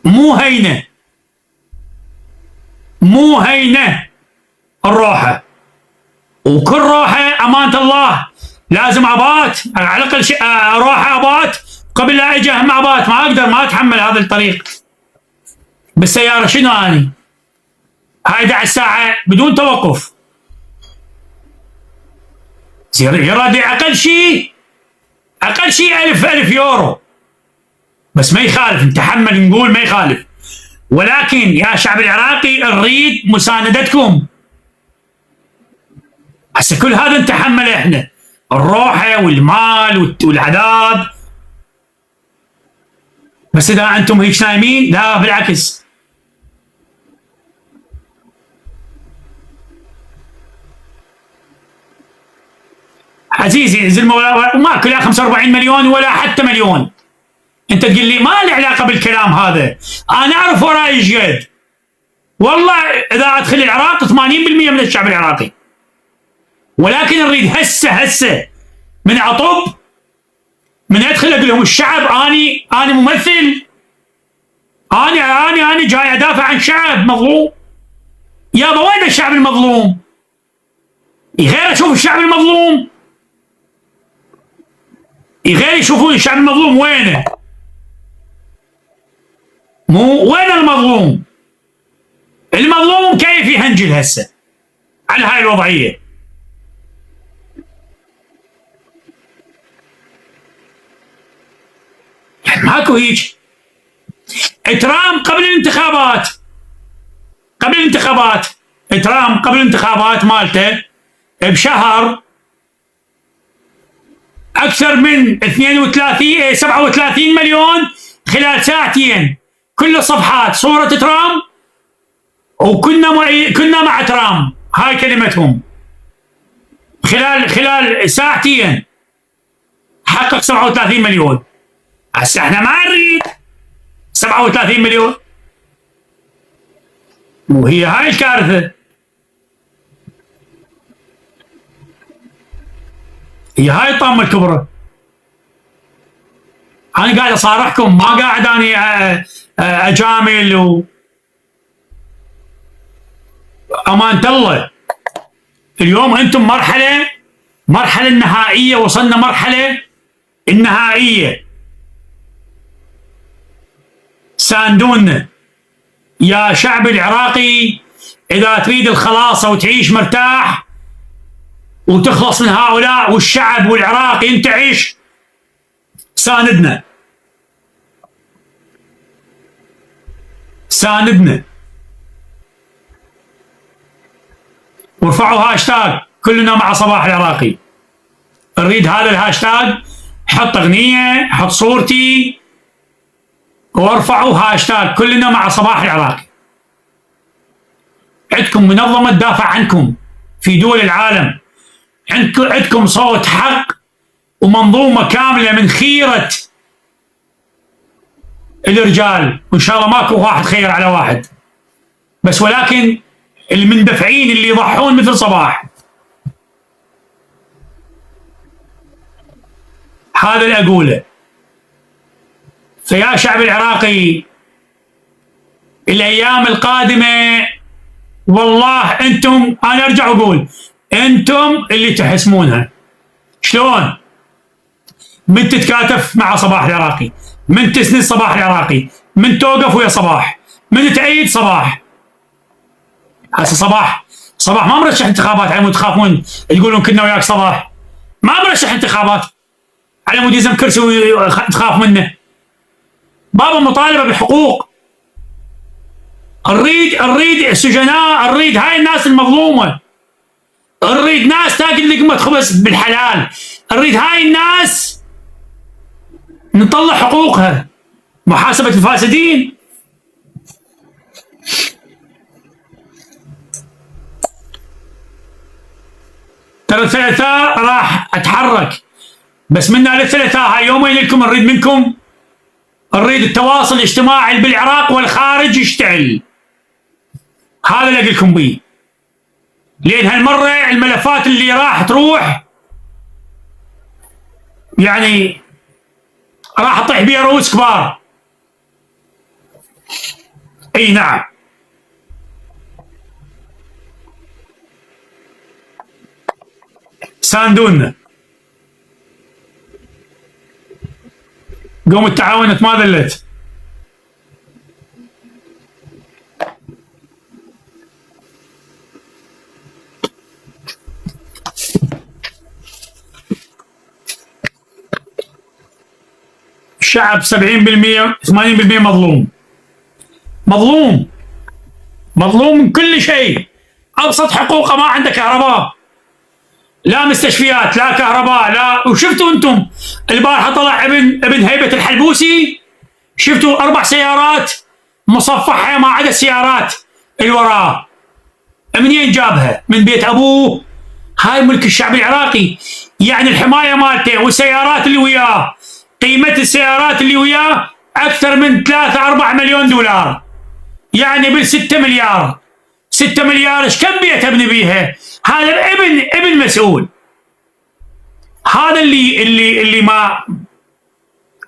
مو هينة، مو هينة الروحة. وكل روحة أمانة الله لازم أبات على الأقل أروح أبات قبل لا أجي أهم أبات. ما أقدر، ما أتحمل هذا الطريق بالسيارة. شنو أني هاي 11 ساعة بدون توقف؟ يراد أقل شيء، أقل شيء 1000 يورو. بس ما يخالف نتحمل، نقول ما يخالف. ولكن يا شعب العراقي نريد مساندتكم. هسه كل هذا نتحمله احنا، الروحه والمال والعذاب. بس اذا انتم هيك نايمين، لا بالعكس. عزيزي زلمه، ماكو لا 45 مليون ولا حتى مليون. انت تقول لي ما له علاقه بالكلام هذا، انا اعرف وراي ايش قد. والله اذا ادخل العراق 80% من الشعب العراقي. ولكن نريد هسه من عطب، من ادخل اقول لهم الشعب اني ممثل، اني جاي ادافع عن شعب مظلوم. يابا وين الشعب المظلوم؟ غير اشوف الشعب المظلوم، غير يشوفون الشعب المظلوم وينه. مو وين المظلوم؟ المظلوم كيف يهنجل هسه على هاي الوضعيه؟ يعني ماكو هيك. ترامب قبل الانتخابات، ترامب قبل الانتخابات مالته بشهر اكثر من 37 مليون خلال ساعتين، كل صفحات صورة ترامب كنا مع ترامب. هاي كلمتهم. خلال ساعتين حقق 37 مليون. هسه احنا ما نريد 37 مليون. وهي هاي الكارثة، هي هاي الطامة الكبرى. انا قاعد اصارحكم، ما قاعد اني اجامل امانة الله. اليوم انتم مرحلة النهائية، وصلنا مرحلة النهائية. ساندونا يا شعب العراقي، اذا تريد الخلاصة وتعيش مرتاح وتخلص من هؤلاء، والشعب والعراق ينتعش، ساندنا وارفعوا هاشتاج كلنا مع صباح العراقي. نريد هذا الهاشتاج، حط اغنيه، حط صورتي، وارفعوا هاشتاج كلنا مع صباح العراقي. عندكم منظمه تدافع عنكم في دول العالم، عندكم صوت حق ومنظومه كامله من خيره الرجال، وان شاء الله ماكو واحد خير على واحد، بس ولكن المندفعين اللي يضحون مثل صباح. هذا اللي اقوله. فيا شعب العراقي، الايام القادمه والله انتم، انا ارجع واقول انتم اللي تحسمونها. شلون؟ من تتكاتف مع صباح العراقي، من تسند صباح العراقي، من توقف ويا صباح، من تأيد صباح. هسه صباح ما مرشح انتخابات على مود تخافون تقولون كنا وياك صباح. ما مرشح انتخابات على مود يلزم كرسي وتخاف منه. بابا مطالبه بالحقوق. نريد السجناء، نريد هاي الناس المظلومه، نريد ناس تاكل لقمه خبز بالحلال، نريد هاي الناس نطلع حقوقها، محاسبه الفاسدين. ترى الثلاثاء راح اتحرك، بس منا للثلاثاء هاي يومين لكم نريد منكم، نريد التواصل الاجتماعي بالعراق والخارج يشتعل. هذا اللي اقول لكم بيه. لان هالمره الملفات اللي راح تروح يعني راح تطيح بيها رؤوس كبار. اي نعم. ساندونا قوم تعاونت ما ذلت. الشعب 70% 80% مظلوم. مظلوم مظلوم من كل شيء. ابسط حقوقه ما عنده كهرباء، لا مستشفيات، لا كهرباء، لا. وشفتوا انتم البارحه طلع ابن هيبه الحلبوسي، شفتوا 4 سيارات مصفحه ما عدا السيارات اللي وراه. منين جابها؟ من بيت ابوه. هاي ملك الشعب العراقي. يعني الحمايه مالته والسيارات اللي وياه، قيمه السيارات اللي وياه اكثر من 3-4 مليون دولار. يعني بال6 مليار. 6 مليار ايش كم بيت ابني بيها؟ هذا ابن مسؤول. هذا اللي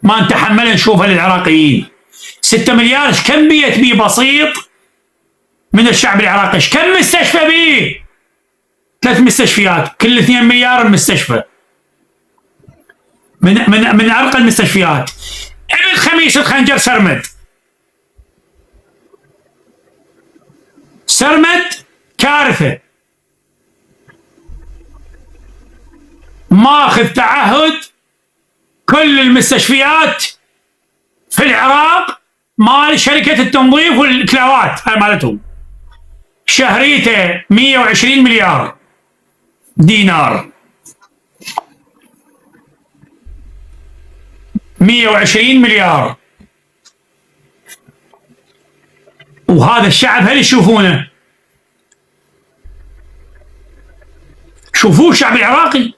ما نتحمل نشوفه للعراقيين. 6 مليار ايش كم بيت بيه بسيط من الشعب العراقي؟ ايش كم مستشفى بيه؟ 3 مستشفيات، كل 2 مليار المستشفى. من ارقى المستشفيات. ابن خميس الخنجر سرمد كارثه. ماخذ تعهد كل المستشفيات في العراق مال شركه التنظيف والكلاوات هاي مالتهم، شهريته 120 مليار دينار. 120 مليار. وهذا الشعب هل يشوفونه؟ شوفوه الشعب العراقي.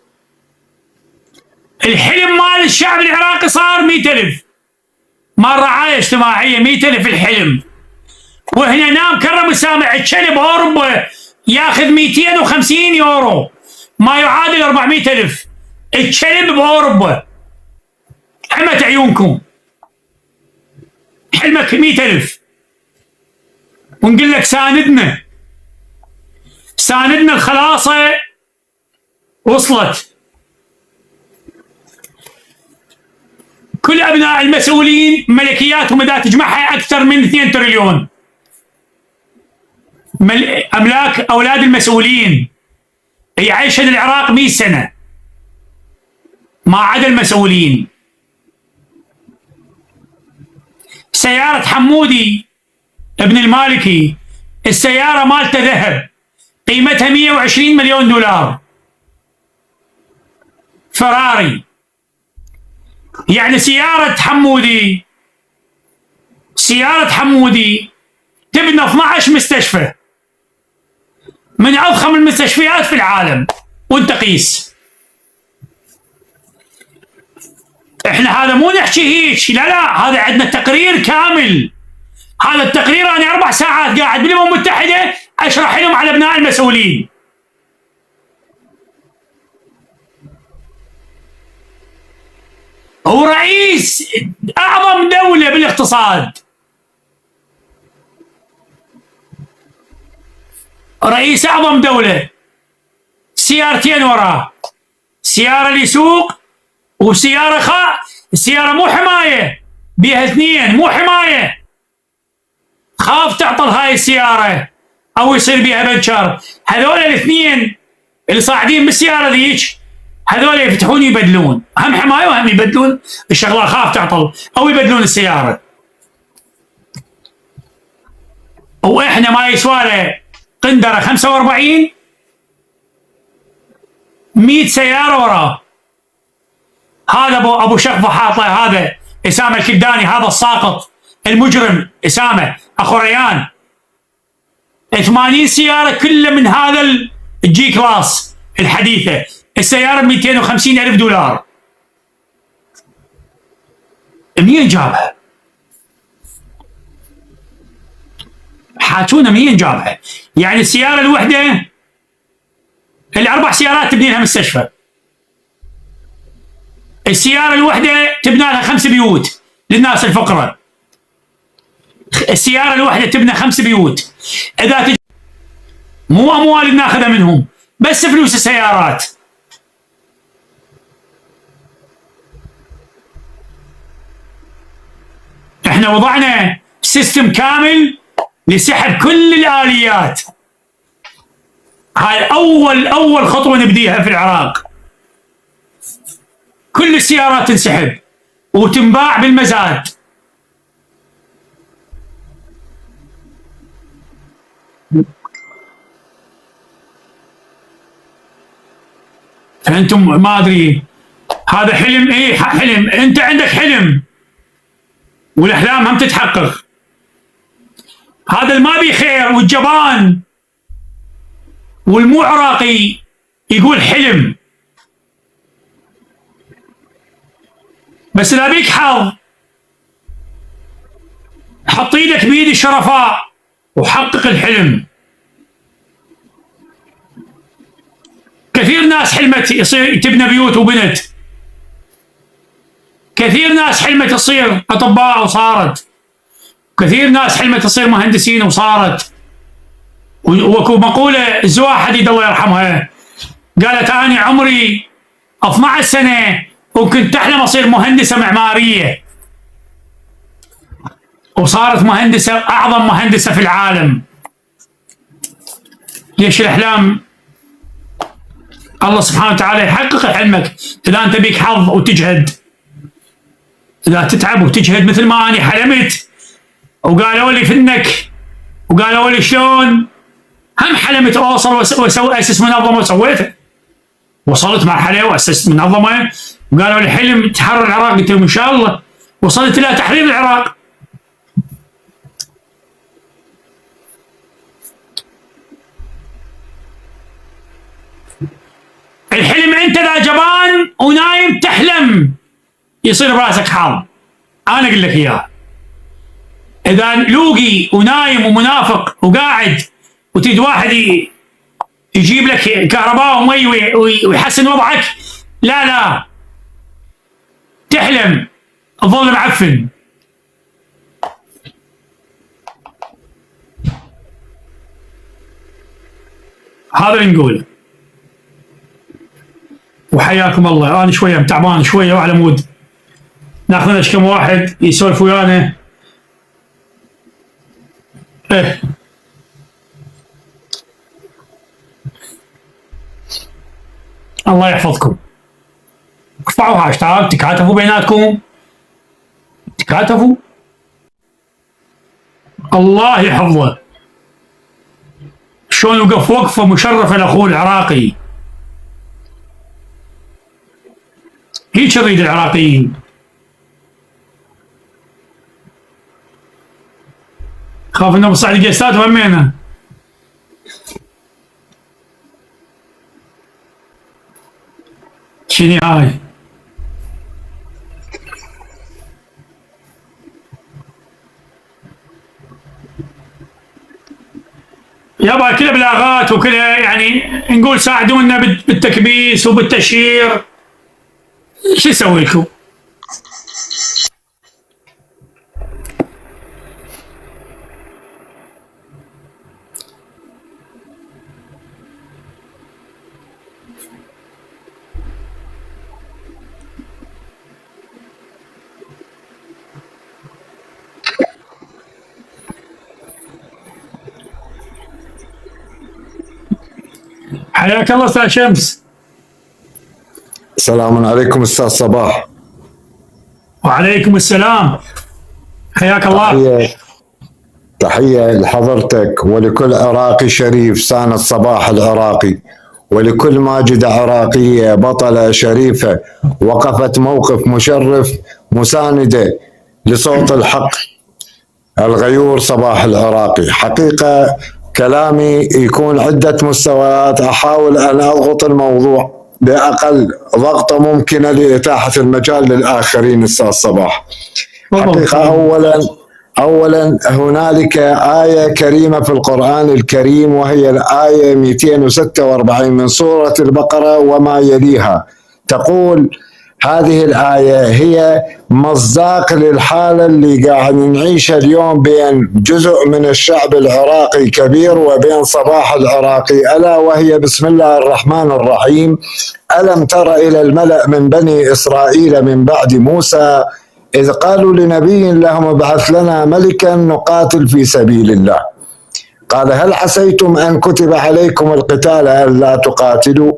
الحلم مال الشعب العراقي صار 100,000 مال رعاية اجتماعية. 100,000 الحلم. وهنا نام كرم السامع الكلب باوروبا ياخذ 250 يورو ما يعادل 400,000. الكلب باوروبا. حمت عيونكم. حلمك 100,000. ونقول لك ساندنا الخلاصة وصلت. كل أبناء المسؤولين ملكياتهم إذا تجمعها أكثر من 2 تريليون. أملاك أولاد المسؤولين يعيش العراق 100 سنة ما عدا المسؤولين. سيارة حمودي ابن المالكي، السيارة مالته ذهب قيمتها 120 مليون دولار، فراري. يعني سيارة حمودي تبنى 12 مستشفى من أضخم المستشفيات في العالم. وانت قيس. احنا هذا مو نحكي هيك، لا هذا عندنا تقرير كامل. هذا التقرير انا 4 ساعات قاعد بالامم المتحده اشرح لهم على ابناء المسؤولين. هو رئيس اعظم دوله بالاقتصاد، رئيس اعظم دوله، سيارتين وراه، سياره اللي يسوق وسياره السياره مو حمايه، بيها 2 مو حمايه. خاف تعطل هاي السياره او يصير بيها بنشر. هذول الاثنين اللي صاعدين بالسياره ذيك هذول يفتحون يبدلون، هم حمايه وهم يبدلون الشغله، خاف تعطل او يبدلون السياره. واحنا ما يسواله قندره 45 100 سياره وراه. هذا ابو شقفه حاطه، هذا اسامه الكداني، هذا الساقط المجرم اسامه اخو ريان. 80 سياره كلها من هذا الجي كلاس الحديثه. السياره ب 250,000 دولار. منين جابها؟ حاجونا منين جابها؟ يعني السياره الوحده اللي 4 سيارات تبني لها مستشفى. السيارة الواحدة تبنى لها 5 بيوت للناس الفقراء. السيارة الواحدة تبنى 5 بيوت. إذا مو أموال ناخذها منهم، بس فلوس السيارات. احنا وضعنا سيستم كامل لسحب كل الآليات. هاي أول خطوة نبديها في العراق. كل السيارات تنسحب وتنباع بالمزاد. فأنتم ما أدري هذا حلم. إيه حلم، أنت عندك حلم والأحلام هم تتحقق. هذا الما بي خير والجبان والمو عراقي يقول حلم. بس إذا بيك حظ حط ايدك بيد الشرفاء وحقق الحلم. كثير ناس حلمت يصير تبنى بيوت وبنت. كثير ناس حلمت تصير أطباء وصارت. كثير ناس حلمت تصير مهندسين وصارت. وكو مقولة زواح حديد الله يرحمها قالت أنا عمري 12 سنة وكنت أحلم أصير مهندسة معمارية، وصارت مهندسة، أعظم مهندسة في العالم. ليش الأحلام الله سبحانه وتعالى يحقق حلمك إذا أنت بيك حظ وتجهد. إذا تتعب وتجهد مثل ما أنا حلمت وقالوا لي فنك وقالوا لي شلون، هم حلمت أوصل وأسوي أسس منظمة وسويتها. وصلت مرحلة وأسست منظمة وقالوا لي حلم تحرر العراق، قلت لهم إن شاء الله. وصلت إلى تحرير العراق. الحلم أنت إذا جبان ونايم تحلم يصير براسك حظ. أنا أقول لك إياه. إذا لوقي ونايم ومنافق وقاعد وتريد واحد يجيب لك كهرباء ومي ويحسن وضعك، لا تحلم تظل معفن. هذا اللي نقوله. وحياكم الله. انا شويه تعبان شويه وعلى مود ناخذ لنا كم واحد يسولف ويانا. ايه الله يحفظكم. ارفعوا هاشتاج، تكاتفوا بيناتكم، تكاتفوا. الله يحفظه. شلون وقف وقفه مشرفه لاخوه العراقي. هيك نريد العراقيين. خاف انه بصعد الجيستات وهمينا. شنو هاي؟ يابا كلها بلاغات وكلها يعني نقول ساعدونا بالتكبيس وبالتشهير. شو اسوي لكم؟ حياك الله استاذ شمس. السلام عليكم استاذ صباح. وعليكم السلام. حياك الله. تحية لحضرتك ولكل عراقي شريف ساند صباح العراقي، ولكل ماجدة عراقية بطلة شريفة وقفت موقف مشرف مساندة لصوت الحق الغيور صباح العراقي. حقيقة كلامي يكون عدة مستويات، أحاول أن أضغط الموضوع بأقل ضغطة ممكنة لإتاحة المجال للآخرين. أستاذ صباح، حقيقة أولا هنالك آية كريمة في القرآن الكريم، وهي الآية 246 من سورة البقرة وما يليها، تقول هذه الآية هي مصداق للحالة اللي قاعد نعيشها اليوم بين جزء من الشعب العراقي كبير وبين صباح العراقي، ألا وهي بسم الله الرحمن الرحيم: ألم تر إلى الملأ من بني إسرائيل من بعد موسى إذ قالوا لنبي لهم ابعث لنا ملكا نقاتل في سبيل الله، قال هل عسيتم أن كتب عليكم القتال ألا تقاتلوا؟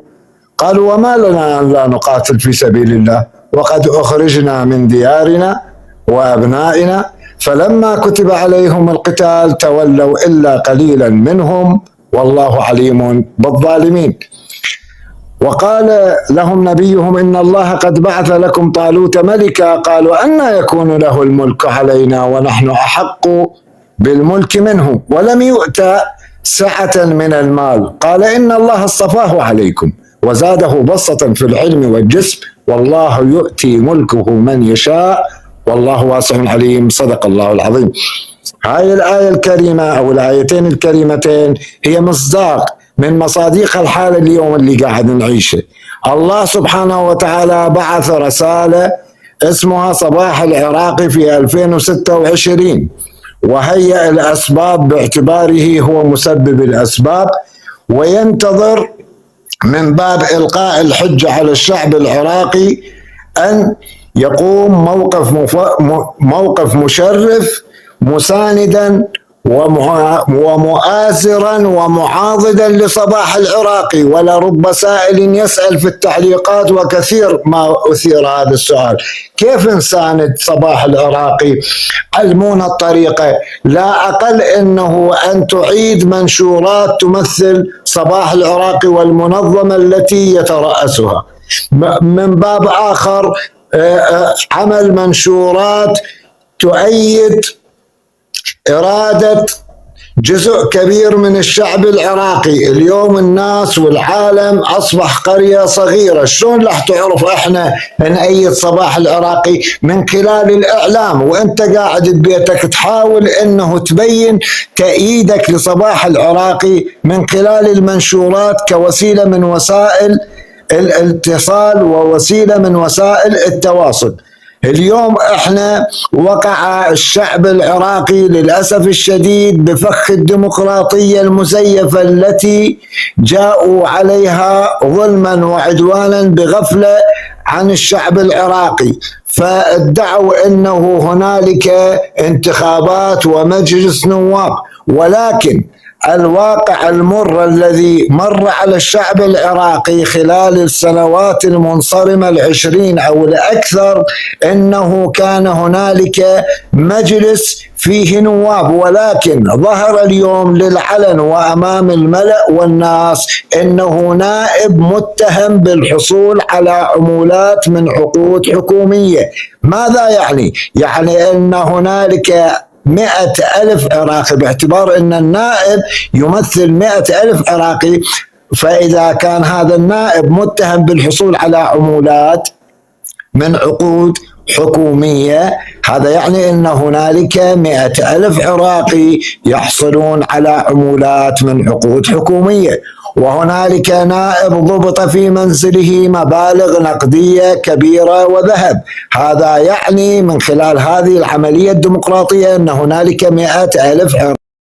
قالوا وما لنا أن لا نقاتل في سبيل الله وقد أخرجنا من ديارنا وأبنائنا، فلما كتب عليهم القتال تولوا إلا قليلا منهم والله عليم بالظالمين. وقال لهم نبيهم إن الله قد بعث لكم طالوت ملكا، قالوا أنى يكون له الملك علينا ونحن أحق بالملك منه ولم يؤت سعة من المال، قال إن الله اصطفاه عليكم وزاده بسطة في العلم والجسم والله يؤتي ملكه من يشاء والله واسع عليم. صدق الله العظيم. هاي الآية الكريمة أو الآيتين الكريمتين هي مصداق من مصادق الحالة اليوم اللي قاعد نعيشه. الله سبحانه وتعالى بعث رسالة اسمها صباح العراقي في 2026 وهيئ الأسباب باعتباره هو مسبب الأسباب، وينتظر من باب إلقاء الحجة على الشعب العراقي أن يقوم موقف مشرف مساندا ومؤازرا ومعاضدا لصباح العراقي. ولرب سائل يسأل في التعليقات وكثير ما أثير هذا السؤال: كيف نساند صباح العراقي؟ علمونا الطريقة، لا أقل إنه أن تعيد منشورات تمثل صباح العراقي والمنظمة التي يترأسها. من باب آخر عمل منشورات تؤيد إرادة جزء كبير من الشعب العراقي. اليوم الناس والعالم أصبح قرية صغيرة، شلون راح تعرف إحنا نأيد صباح العراقي؟ من خلال الإعلام، وإنت قاعد ببيتك تحاول إنه تبين تأييدك لصباح العراقي من خلال المنشورات كوسيلة من وسائل الاتصال ووسيلة من وسائل التواصل. اليوم احنا وقع الشعب العراقي للأسف الشديد بفخ الديمقراطية المزيفة التي جاءوا عليها ظلما وعدوانا بغفلة عن الشعب العراقي، فادعوا انه هنالك انتخابات ومجلس نواب، ولكن الواقع المر الذي مر على الشعب العراقي خلال السنوات المنصرمة 20 أو الأكثر إنه كان هنالك مجلس فيه نواب، ولكن ظهر اليوم للعلن وأمام الملأ والناس إنه نائب متهم بالحصول على عمولات من عقود حكومية. ماذا يعني؟ يعني أن هنالك 100,000 عراقي، باعتبار أن النائب يمثل 100,000 عراقي، فإذا كان هذا النائب متهم بالحصول على عمولات من عقود حكومية، هذا يعني أن هنالك 100,000 عراقي يحصلون على عمولات من عقود حكومية، وهنالك نائب ضبط في منزله مبالغ نقدية كبيرة وذهب. هذا يعني من خلال هذه العملية الديمقراطية أن هنالك 100,000 عراقي